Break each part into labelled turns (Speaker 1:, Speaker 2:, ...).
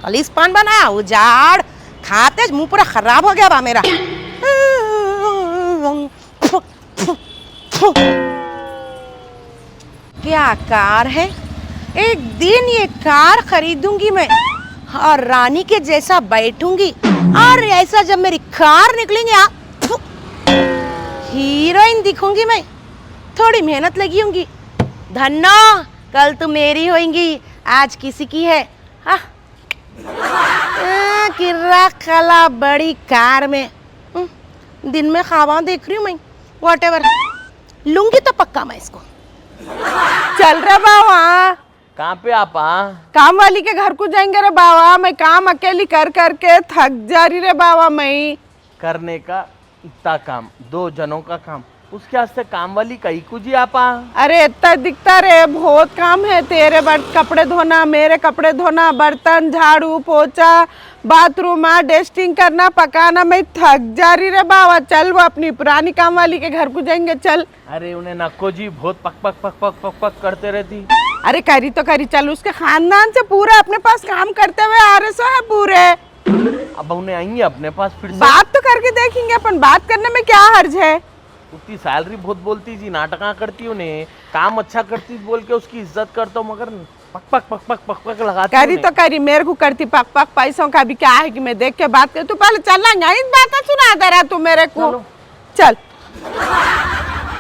Speaker 1: खलीस पान बनाया उजाड़ खाते मुंह पूरा खराब हो गया बा मेरा। क्या कार है, एक दिन ये कार खरीदूंगी मैं और रानी के जैसा बैठूंगी और ऐसा जब मेरी कार निकलेंगे हीरोइन दिखूंगी मैं। थोड़ी मेहनत लगी होंगी। धन्नो कल तो मेरी होंगी, आज किसी की है। किर्रा कला बड़ी कार में दिन में खावा देख रही हूँ मैं। व्हाटएवर, लूंगी तो पक्का मैं इसको। चल रहा बाबा।
Speaker 2: कहाँ पे आपा?
Speaker 3: काम वाली के घर को जाएंगे रे बाबा। मैं काम अकेली कर करके थक जा रही रे बाबा। मैं
Speaker 2: करने का इतना काम, 2 जनों का काम, उसके वास्ते काम वाली कहीं कुछ आपा।
Speaker 3: अरे इतना दिखता रे, बहुत काम है। तेरे कपड़े धोना, मेरे कपड़े धोना, बर्तन झाड़ू पोछा, बाथरूम डस्टिंग करना, पकाना। मैं थक जा रही रे बाबा। चल वो अपनी पुरानी काम वाली के घर को जाएंगे। चल।
Speaker 2: अरे उन्हें नको जी बहुत पक पक पक पक पक पक करते रहती।
Speaker 3: अरे करी तो करी। चल, उसके खानदान से पूरा अपने पास काम करते हुए आ रहे सो है पूरे।
Speaker 2: अब उन्हें आएंगे अपने पास फिर से।
Speaker 3: बात तो करके देखेंगे अपन। बात करने में क्या हर्ज है।
Speaker 2: उतनी सैलरी बहुत बोलती जी, नाटका करती उन्हें, काम अच्छा करती बोल के उसकी इज्जत करता हूँ, मगर पक पक पक पक पक पक लगाती।
Speaker 3: करी तो करी, मेरे को करती पक पक। पैसों का भी क्या है कि मैं देख के बात कर। तू पहले चलना, यही बात सुना दे रहा तू मेरे को। चल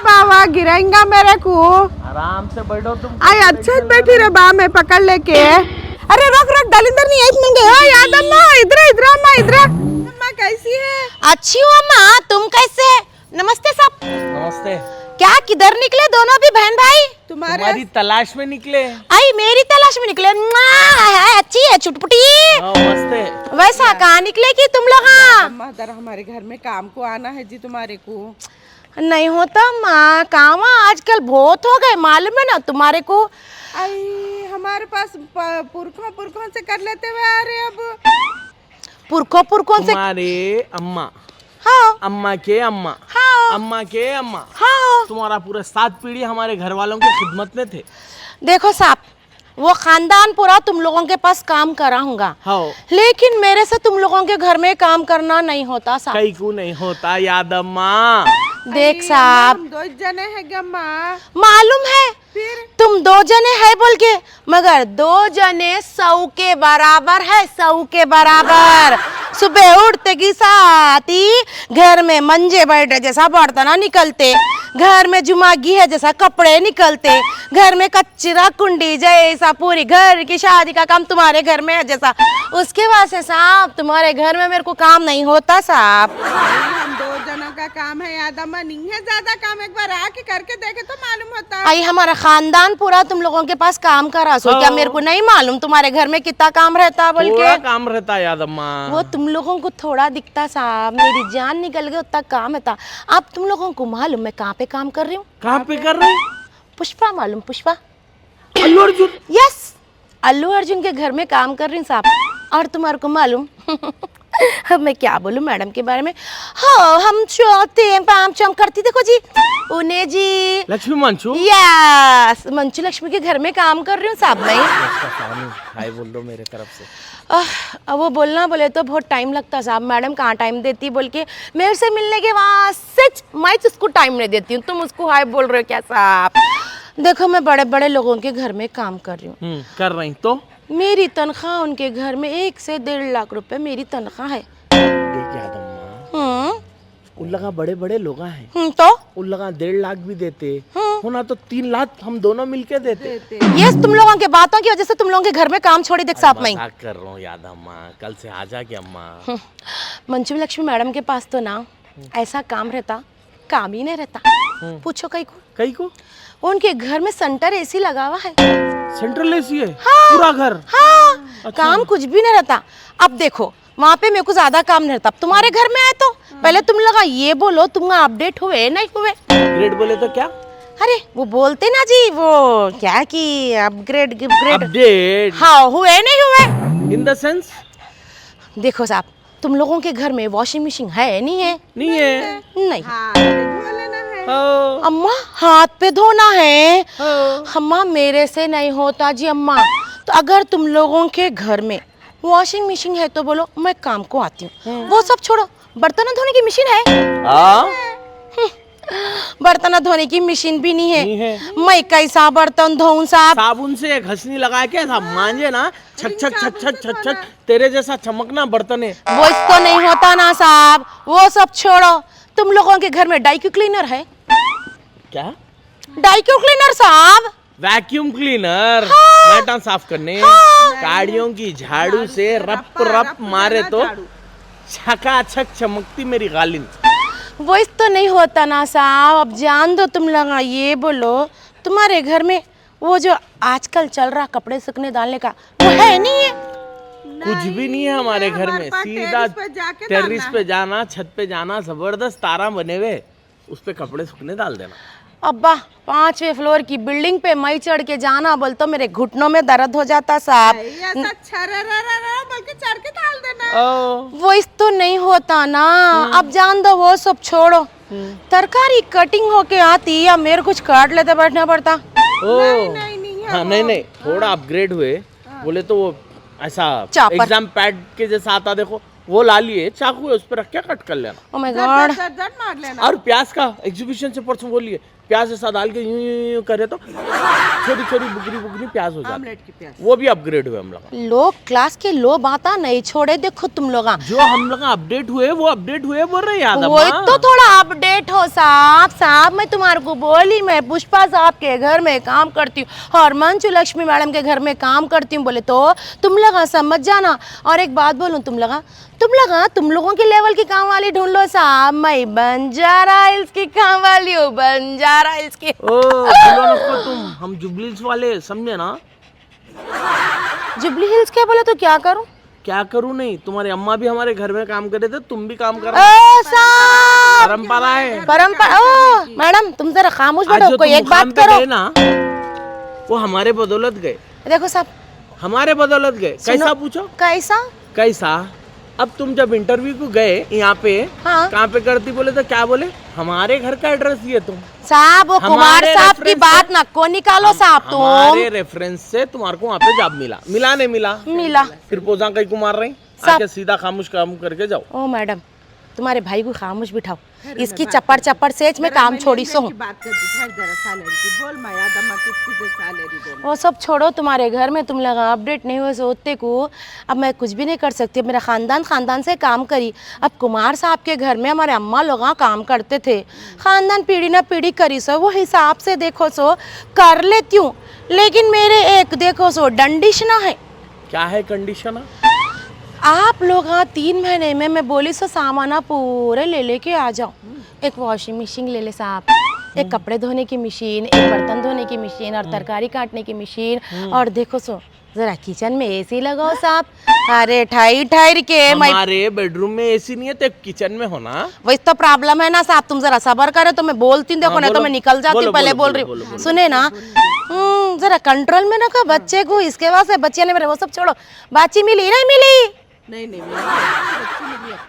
Speaker 3: बाबा, गिराएंगा मेरे को।
Speaker 2: आराम से बैठो तुम।
Speaker 3: आई अच्छे बैठी रे बा, मैं पकड़ लेके। अरे रोक रोक, दलिंदर नहीं, 1 मिनट। हाँ याद अम्मा, इधर इधर अम्मा, इधर। अम्मा कैसी है?
Speaker 1: अच्छी हूँ अम्मा, तुम कैसे? नमस्ते सब।
Speaker 2: नमस्ते।
Speaker 1: क्या किधर निकले दोनों भी बहन भाई?
Speaker 2: तुम्हारी तलाश में निकले।
Speaker 1: आई मेरी तलाश में निकले। अच्छी है चुटपुटी।
Speaker 2: नमस्ते।
Speaker 1: वैसा कहाँ निकले कि तुम लोग?
Speaker 3: अम्मा जरा हमारे घर में काम को आना है जी तुम्हारे को।
Speaker 1: नहीं होता माँ, काम आजकल बहुत हो गए, मालूम है ना तुम्हारे को।
Speaker 3: आई हमारे पास पुरखों से कर लेते हुए आ रहे। अब
Speaker 1: पुरखों से
Speaker 2: तुम्हारे अम्मा,
Speaker 1: हाँ
Speaker 2: अम्मा के अम्मा,
Speaker 1: हाँ
Speaker 2: अम्मा के अम्मा,
Speaker 1: हाँ।
Speaker 2: तुम्हारा पूरा 7 पीढ़ी हमारे घर वालों की खिदमत में थे।
Speaker 1: देखो साहब, वो खानदान पूरा तुम लोगों के पास काम कराऊंगा,
Speaker 2: हाँ।
Speaker 1: लेकिन मेरे से तुम लोगों के घर में काम करना नहीं होता साहब।
Speaker 2: कई को नहीं होता याद अम्मा।
Speaker 1: देख साहब,
Speaker 3: हम 2 जने हैं गम्मा।
Speaker 1: मालूम है
Speaker 3: फिर
Speaker 1: तुम 2 जने है बोल के, मगर 2 जने 100 के बराबर है, 100 के बराबर। सुबह उठते की साथ ही घर में मंजे बैठे जैसा बर्तन निकलते, घर में जुमागी है जैसा कपड़े निकलते, घर में कचरा कुंडी जैसा पूरी घर की शादी का काम तुम्हारे घर में है जैसा। उसके बाद से साहब तुम्हारे घर में मेरे को काम नहीं होता साहब।
Speaker 3: हम 2 जनों का काम है याद अम्मा, नहीं है ज्यादा काम। एक बार आके करके देखे तो मालूम होता है।
Speaker 1: आई हमारा खानदान पूरा तुम लोगों के पास काम करा सो क्या मेरे को नहीं मालूम तुम्हारे घर में कितना काम रहता बोल के?
Speaker 2: काम रहता याद अम्मा।
Speaker 1: वो तुम लोगों को थोड़ा दिखता साहब, मेरी जान निकल गई उतना काम था। अब तुम लोगों को मालूम मैं कहाँ पे काम कर रही हूँ?
Speaker 2: कहाँ पे कर रहे?
Speaker 1: पुष्पा, मालूम पुष्पा?
Speaker 2: अल्लू अर्जुन।
Speaker 1: यस, अल्लू अर्जुन के घर में काम कर रही हूँ साहब। और तुम्हारे को मालूम अब मैं क्या बोलूं मैडम के बारे में। हाँ, हम काम करती देखो जी उन्हें जी,
Speaker 2: लक्ष्मी मंचू।
Speaker 1: यस, मंचू लक्ष्मी के घर में काम कर रही हूँ साहब मैं।
Speaker 2: हाय बोल दो मेरे तरफ से।
Speaker 1: अब वो बोलना बोले तो बहुत टाइम लगता साहब। मैडम कहाँ टाइम देती बोल के मेरे से मिलने के वहाँ सच मैं उसको टाइम नहीं देती हूँ। तुम उसको हाय बोल रहे हो क्या साहब? देखो मैं बड़े बड़े लोगों के घर में काम कर रही हूँ।
Speaker 2: कर रही तो
Speaker 1: मेरी तनख्वाह उनके घर में 1 से 1.5 लाख रुपए मेरी तनख्वाह है।
Speaker 2: उन लगा बड़े बड़े लोग हैं
Speaker 1: तो
Speaker 2: उन लगा 1.5 लाख भी देते होना तो 3 लाख हम दोनों मिलके देते।
Speaker 1: ये तुम लोगों के बातों की वजह से तुम लोगों के घर में काम छोड़ी देख साहब मैं
Speaker 2: कर रहा हूँ याद अम्मा, कल से आ जा के अम्मा।
Speaker 1: मंचू लक्ष्मी मैडम के पास तो ना ऐसा काम रहता, काम ही नहीं रहता। पूछो कई को उनके घर में सेंटर एसी लगा हुआ है।
Speaker 2: सेंट्रल एसी है?
Speaker 1: हाँ,
Speaker 2: पूरा घर?
Speaker 1: हाँ।
Speaker 2: अच्छा।
Speaker 1: काम कुछ भी नहीं रहता। अब देखो वहाँ पे मेरे को ज्यादा काम नहीं रहता। तुम्हारे घर में आए तो पहले तुम लगा ये बोलो तुम अपडेट हुए नहीं हुए?
Speaker 2: ग्रेड बोले तो क्या?
Speaker 1: अरे वो बोलते ना जी, वो क्या कि अपग्रेड
Speaker 2: अपडेट।
Speaker 1: हाँ, हुए नहीं हुए
Speaker 2: इन द सेंस?
Speaker 1: देखो साहब, तुम लोगों के घर में वॉशिंग मशीन है नहीं है?
Speaker 2: नहीं है।
Speaker 1: नहीं।
Speaker 2: हाँ।
Speaker 1: अम्मा हाथ पे धोना है। अम्मा मेरे से नहीं होता जी अम्मा। तो अगर तुम लोगों के घर में वॉशिंग मशीन है तो बोलो मैं काम को आती हूँ, वो सब छोड़ो, बर्तन धोने की मशीन है? बर्तन धोने की मशीन भी नहीं है। मैं कैसा बर्तन धोऊं साहब?
Speaker 2: साबुन से घसनी लगा के साहब मांजे ना, छक छक छक छक छक छक, तेरे जैसा चमकना बर्तन है।
Speaker 1: वो तो नहीं होता ना साहब, वो सब छोड़ो। तुम लोगों के घर में डाइक्यू क्लीनर है?
Speaker 2: क्या?
Speaker 1: डाइक्यू क्लीनर साहब?
Speaker 2: वैक्यूम क्लीनर, मैटा साफ करने, गाड़ियों की झाड़ू से रप रप मारे तो छकाछक चमकती मेरी गालिन।
Speaker 1: वो तो नहीं होता ना साहब। अब जान दो तुम लोग, ये बोलो तुम्हारे घर में वो जो आजकल चल रहा कपड़े सूखने डालने का, वो है नहीं है?
Speaker 2: कुछ भी नहीं है हमारे घर में। सीधा टेरिस पे जाना, छत पे जाना, जबरदस्त तारा बने हुए, उस पे कपड़े सूखने डाल देना।
Speaker 1: अब्बा 5वें फ्लोर की बिल्डिंग पे मैं चढ़ के जाना बोल तो मेरे घुटनों में दर्द हो जाता साहब।
Speaker 3: चढ़ के डाल देना।
Speaker 1: वो इस तो नहीं होता ना। अब जान दो, वो सब छोड़ो। तरकारी कटिंग होके आती या मेरे कुछ काट लेते बैठना पड़ता?
Speaker 2: नहीं, थोड़ा अपग्रेड हुए बोले तो वो ऐसा
Speaker 1: चापर।
Speaker 2: एग्जाम पैड के जैसा आता देखो, वो ला लिए, चाकू है उस पर रख के कट कर लेना।
Speaker 1: Oh my God.
Speaker 3: मार लेना।
Speaker 2: और प्याज का एग्जीबिशन से परसों वो लिए, प्याज ऐसा डाल के यूं यूं यूं करे तो छोटी छोटी बुगरी बुगरी प्याज हो जाती।
Speaker 3: आमलेट की प्याज।
Speaker 2: वो भी अपग्रेड हुए हम लोग।
Speaker 1: लो क्लास के लो बाता नहीं छोड़े, देखो तुम लोग
Speaker 2: जो हम लोग अपडेट हुए वो अपडेट हुए बोल रहे याद।
Speaker 1: वो तो थोड़ा अपडेट हो साहब। मैं तुम्हारे को बोली मैं पुष्पा साहब के घर में काम करती हूँ और मंचू लक्ष्मी मैडम के घर में काम करती हूँ बोले तो तुम लोग समझ जाना। और एक बात बोलूं, तुम लोगों के लेवल की काम वाली ढूंढ लो साहब। मैं बंजारा हिल्स की काम वाली हूँ, बंजारा हिल्स की।
Speaker 2: तुम हम जुबली हिल्स वाले समझे ना।
Speaker 1: जुबली हिल्स क्या बोले तो क्या करूं?
Speaker 2: क्या करूं नहीं, तुम्हारे अम्मा भी हमारे घर में काम कर रहे थे, तुम भी काम कर परंपरा है।
Speaker 1: परंपरा। ओ मैडम तुम जरा खामोश बैठो, कोई एक बात करो
Speaker 2: ना। वो हमारे बदौलत गए।
Speaker 1: देखो साहब,
Speaker 2: हमारे बदौलत गए। कैसा पूछो? कैसा? अब तुम जब इंटरव्यू को गए यहाँ पे,
Speaker 1: हाँ।
Speaker 2: कहाँ पे करती बोले तो क्या बोले? हमारे घर का एड्रेस दिए तुम।
Speaker 1: साहब वो कुमार साहब की बात ना को निकालो साहब। तुम
Speaker 2: हमारे रेफरेंस से तुम्हारे को वहाँ पे जॉब मिला नहीं मिला? फिर पोजा कहीं को मार रही, आके सीधा खामोश काम करके जाओ।
Speaker 1: ओ मैडम तुम्हारे भाई को खामोश बिठाओ, इसकी चप्पड़ चप्पड़ सेज में काम छोड़ी सो। वो सब छोड़ो, तुम्हारे घर में तुम लोग अपडेट नहीं हुए सोते को। अब मैं कुछ भी नहीं कर सकती। मेरा खानदान से काम करी। अब कुमार साहब के घर में हमारे अम्मा लोग काम करते थे, खानदान पीढ़ी ना पीढ़ी करी सो, वो हिसाब से देखो सो कर लेती हूँ। लेकिन मेरे एक देखो सो डंडिशना है।
Speaker 2: क्या है कंडीशन?
Speaker 1: आप लोग 3 महीने में मैं बोली सो सामान पूरे ले लेके आ जाओ। एक वॉशिंग मशीन ले ले साहब, एक कपड़े धोने की मशीन, एक बर्तन धोने की मशीन और तरकारी काटने की मशीन। और देखो सो जरा किचन में एसी लगाओ साहब। अरे ठाई के
Speaker 2: हमारे बेडरूम में एसी नहीं है तो किचन में होना।
Speaker 1: वही तो प्रॉब्लम है ना साहब। तुम जरा सबर करे तो मैं बोलती हूँ। देखो नहीं तो मैं निकल जाती हूँ। पहले बोल रही हूँ, सुने ना। जरा कंट्रोल में रखो बच्चे को। इसके बाद से बच्चे ने मेरे वो सब छोड़ो। बाची मिली नहीं मिली?
Speaker 3: नहीं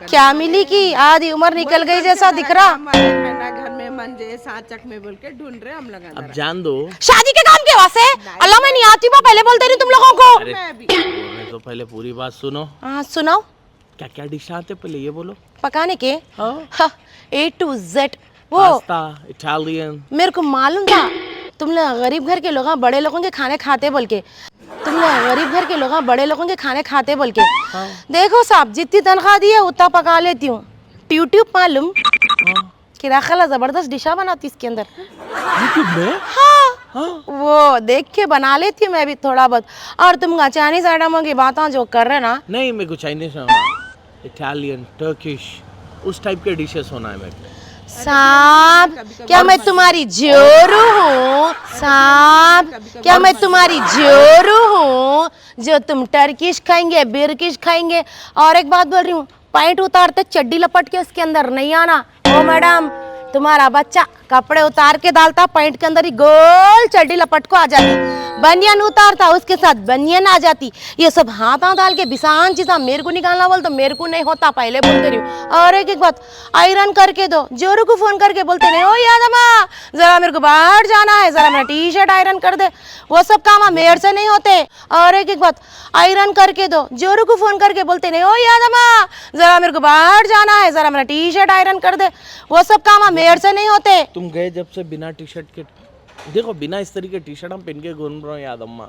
Speaker 1: क्या मिली कि आधी उम्र निकल गई जैसा दिख रहा।
Speaker 3: घर में मंजे साचक में बोल के ढूंढ रहे हम लोग।
Speaker 2: अब जान दो
Speaker 1: शादी के काम के वास्ते। अल्लाह मैं नहीं आती हूँ, पहले बोलते नहीं तुम लोगों को।
Speaker 2: अरे तो पहले पूरी बात सुनो।
Speaker 1: हाँ सुनाओ।
Speaker 2: क्या क्या डिश आते पहले ये बोलो।
Speaker 1: पकाने के A to Z वो
Speaker 2: पास्ता, इटालियन।
Speaker 1: मेरे को मालूम था तुम लोग गरीब घर के लोग बड़े लोगों के खाने खाते बोल के। तुम लोग गरीब घर के लोग बड़े लोगों के खाने खाते बोल के। देखो साहब जितनी तनख्वाह दी है उतना पका लेती हूँ। ट्यूब मालूम कि राखला जबरदस्त डिशा बनाती इसके अंदर।
Speaker 2: यूट्यूब में?
Speaker 1: हाँ। वो देख के बना लेती हूँ मैं भी थोड़ा बहुत। और तुम चाइनीज आइटमों की बातें जो कर रहे ना।
Speaker 2: नहीं मेरे को चाइनीज, इटालियन, टर्किश, उस टाइप के डिशेस होना है मेरे को।
Speaker 1: साहब क्या मैं तुम्हारी जोरू हूँ? साहब क्या मैं तुम्हारी जोरू हूँ जो तुम टर्किश खाएंगे, बिरकिश खाएंगे? और एक बात बोल रही हूँ, पैंट उतारते चड्डी लपट के उसके अंदर नहीं आना। ओ मैडम तुम्हारा बच्चा कपड़े उतार के डालता पैंट के अंदर ही गोल चड्डी लपट को आ जाती। बनियान उतारता उसके साथ बनियान आ जाती। ये सब हाथ डाल के बिसान चीजा मेरे को निकालना बोल तो मेरे को नहीं होता, पहले बोलते रही हूँ। और एक बात, आयरन करके दो, जोरू को फोन करके बोलते नहीं, ओ यादम्मा जरा मेरे को बाहर जाना है, जरा मेरा टी शर्ट आयरन कर दे। वो सब काम मेरे से नहीं होते। और एक बात, आयरन करके दो, जोरू को फोन करके बोलते नहीं, ओ यादम्मा जरा मेरे को बाहर जाना है, जरा मेरा टी शर्ट आयरन कर दे। वो सब काम मेरे से नहीं होते।
Speaker 2: तुम गए जब से बिना टी शर्ट के, देखो बिना इस तरीके टी शर्ट हम पहन के घूम रहे हैं यादम्मा।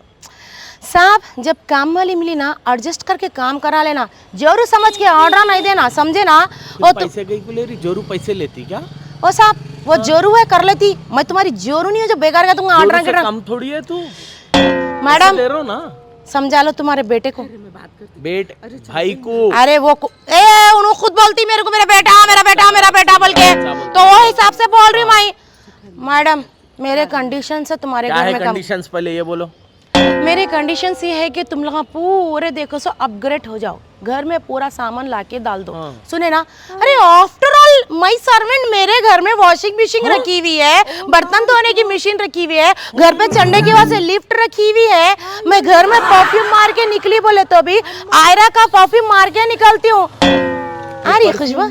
Speaker 1: साहब जब काम वाली मिली ना, एडजस्ट करके काम करा लेना, जोरू समझ के ऑर्डर नहीं देना, समझे ना। वो तो
Speaker 2: पैसे कहीं को ले रही, जोरू पैसे लेती क्या?
Speaker 1: ओ साहब वो जोरू है कर लेती, मैं तुम्हारी जोरू नहीं हूँ जो बेकार का तुम
Speaker 2: जोरू
Speaker 1: ऑर्डर
Speaker 2: से
Speaker 1: कर।
Speaker 2: कम थोड़ी है तू,
Speaker 1: मैडम
Speaker 2: ले रहो ना।
Speaker 1: समझा लो तुम्हारे बेटे को,
Speaker 2: बेट भाई को।
Speaker 1: अरे वो उन्होंने खुद बोलती मेरे को मेरा बेटा मेरा बेटा मेरा बेटा बोल के, तो वो हिसाब से बोल रही हूँ मैं। मैडम मेरे कंडीशन से तुम्हारे
Speaker 2: क्या
Speaker 1: घर
Speaker 2: है
Speaker 1: में
Speaker 2: कंडीशंस, पहले ये बोलो।
Speaker 1: मेरे कंडीशन ये है कि तुम लोग पूरे देखो सो अपग्रेड हो जाओ, घर में पूरा सामान लाके डाल दो।
Speaker 2: हाँ।
Speaker 1: सुने ना, अरे आफ्टर ऑल माई सर्वेंट, मेरे घर में वॉशिंग मशीन रखी हुई है, बर्तन धोने की मशीन रखी हुई है, घर पे चढ़ने के बाद से लिफ्ट रखी हुई है। मैं घर में परफ्यूम मार के निकली बोले तो भी आयरा का परफ्यूम मार के निकलती हूँ। अरे खुशबू,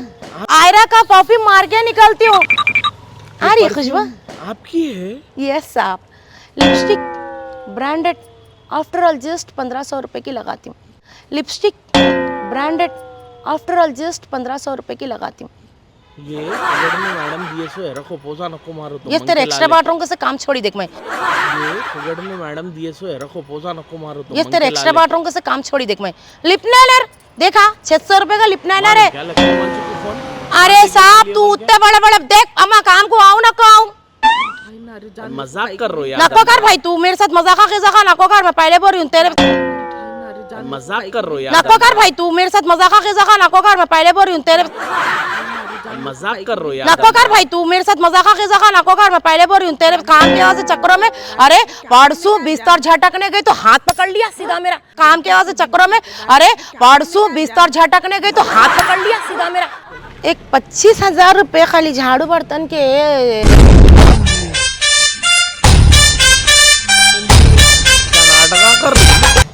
Speaker 1: आयरा का परफ्यूम मार के निकलती हूँ। अरे खुशबू
Speaker 2: आपकी है?
Speaker 1: यस साहब, lipstick branded, after all just 1500 रुपए की लगाती हूँ। Lipstick branded, after all just 1500 रुपए की लगाती हूँ।
Speaker 2: ये अगर में मैडम दिए सो है, रखो पोसा नको मारो तो
Speaker 1: ये तेरे एक्स्ट्रा बाथरूम से काम छोड़ी देख मैं,
Speaker 2: ये फुगड़ में मैडम दिए सो है, रखो पोसा नको मारो तो
Speaker 1: ये तेरे एक्स्ट्रा बाथरूम से काम छोड़ी देख मैं। लिप लाइनर देखा 600 रुपए का लिप लाइनर है।
Speaker 2: क्या लगता है मंचू को फोन?
Speaker 1: अरे साहब तू उतने बड़े बड़े देख, अम्मा काम को आऊँ ना को आऊँ,
Speaker 2: मजाक कर रहे हो यार,
Speaker 1: नको कर भाई, तू मेरे साथ मजाक खिजाका नको कर, मैं पहले बोल रही हूँ तेरे,
Speaker 2: मजाक कर रहे हो यार,
Speaker 1: नको कर भाई, तू मेरे साथ मजाक खिजाका नको कर, मैं पहले बोल रही हूँ तेरे,
Speaker 2: मजाक कर रहे हो यार।
Speaker 1: नको कर भाई, तू मेरे साथ मजाक खिजाका नको कर, मैं पहले बोल रही हूँ तेरे काम के वजह से चक्करों में। अरे परसों बिस्तर झटकने गई तो हाथ पकड़ लिया सीधा मेरा, काम के वजह से चक्करों में। अरे परसों बिस्तर झटकने गई तो हाथ पकड़ लिया सीधा मेरा। एक 25,000 रुपए खाली झाड़ू बर्तन के
Speaker 2: नाटक कर रही है।